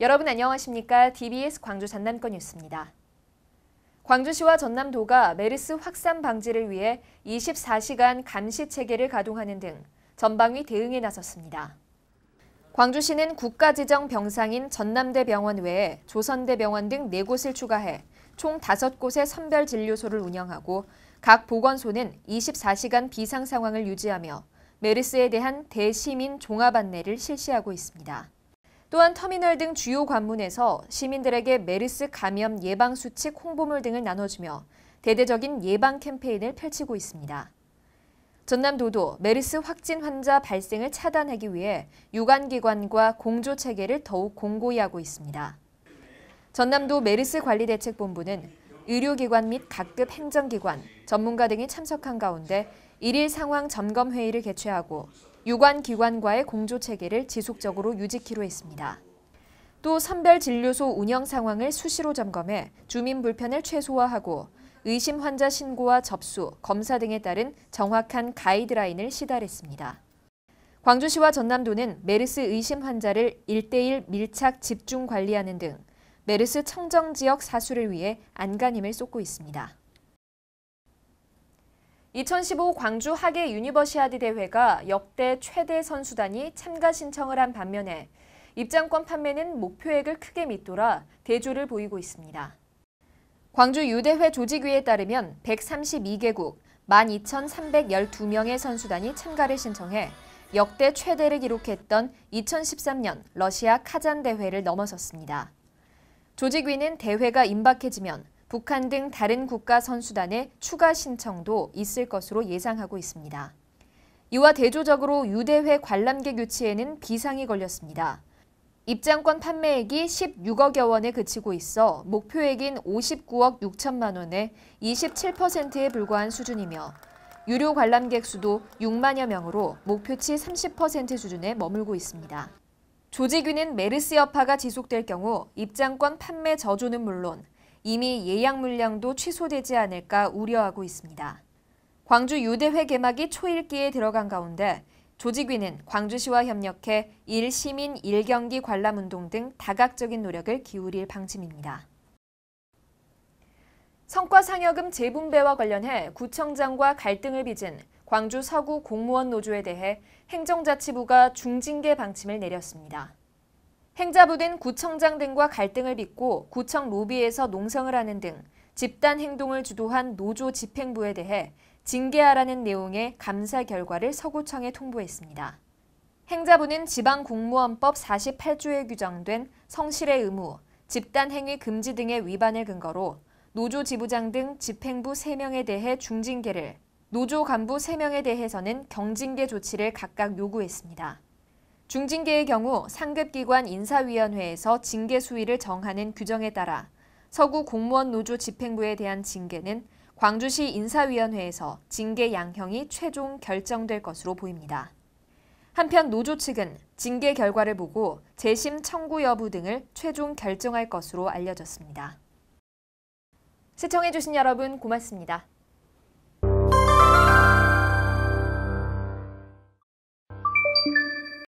여러분 안녕하십니까? DBS 광주 전남권 뉴스입니다. 광주시와 전남도가 메르스 확산 방지를 위해 24시간 감시 체계를 가동하는 등 전방위 대응에 나섰습니다. 광주시는 국가지정 병상인 전남대병원 외에 조선대병원 등 4곳을 추가해 총 5곳의 선별진료소를 운영하고 각 보건소는 24시간 비상 상황을 유지하며 메르스에 대한 대시민 종합 안내를 실시하고 있습니다. 또한 터미널 등 주요 관문에서 시민들에게 메르스 감염 예방 수칙 홍보물 등을 나눠주며 대대적인 예방 캠페인을 펼치고 있습니다. 전남도도 메르스 확진 환자 발생을 차단하기 위해 유관기관과 공조체계를 더욱 공고히 하고 있습니다. 전남도 메르스관리대책본부는 의료기관 및 각급 행정기관, 전문가 등이 참석한 가운데 1일 상황 점검 회의를 개최하고 유관기관과의 공조체계를 지속적으로 유지키로 했습니다. 또 선별진료소 운영 상황을 수시로 점검해 주민 불편을 최소화하고 의심 환자 신고와 접수, 검사 등에 따른 정확한 가이드라인을 시달했습니다. 광주시와 전남도는 메르스 의심 환자를 1:1 밀착 집중 관리하는 등 메르스 청정지역 사수를 위해 안간힘을 쏟고 있습니다. 2015 광주 하계 유니버시아드 대회가 역대 최대 선수단이 참가 신청을 한 반면에 입장권 판매는 목표액을 크게 밑돌아 대조를 보이고 있습니다. 광주 유대회 조직위에 따르면 132개국 12,312명의 선수단이 참가를 신청해 역대 최대를 기록했던 2013년 러시아 카잔 대회를 넘어섰습니다. 조직위는 대회가 임박해지면 북한 등 다른 국가 선수단의 추가 신청도 있을 것으로 예상하고 있습니다. 이와 대조적으로 유대회 관람객 유치에는 비상이 걸렸습니다. 입장권 판매액이 16억여 원에 그치고 있어 목표액인 59억 6천만 원에 27%에 불과한 수준이며 유료 관람객 수도 6만여 명으로 목표치 30% 수준에 머물고 있습니다. 조직위는 메르스 여파가 지속될 경우 입장권 판매 저조는 물론 이미 예약 물량도 취소되지 않을까 우려하고 있습니다. 광주 유대회 개막이 초읽기에 들어간 가운데 조직위는 광주시와 협력해 1시민 1경기 관람운동 등 다각적인 노력을 기울일 방침입니다. 성과상여금 재분배와 관련해 구청장과 갈등을 빚은 광주 서구 공무원 노조에 대해 행정자치부가 중징계 방침을 내렸습니다. 행자부는 구청장 등과 갈등을 빚고 구청 로비에서 농성을 하는 등 집단 행동을 주도한 노조 집행부에 대해 징계하라는 내용의 감사 결과를 서구청에 통보했습니다. 행자부는 지방공무원법 48조에 규정된 성실의 의무, 집단행위 금지 등의 위반을 근거로 노조 지부장 등 집행부 3명에 대해 중징계를, 노조 간부 3명에 대해서는 경징계 조치를 각각 요구했습니다. 중징계의 경우 상급기관 인사위원회에서 징계 수위를 정하는 규정에 따라 서구 공무원 노조 집행부에 대한 징계는 광주시 인사위원회에서 징계 양형이 최종 결정될 것으로 보입니다. 한편 노조 측은 징계 결과를 보고 재심 청구 여부 등을 최종 결정할 것으로 알려졌습니다. 시청해주신 여러분 고맙습니다.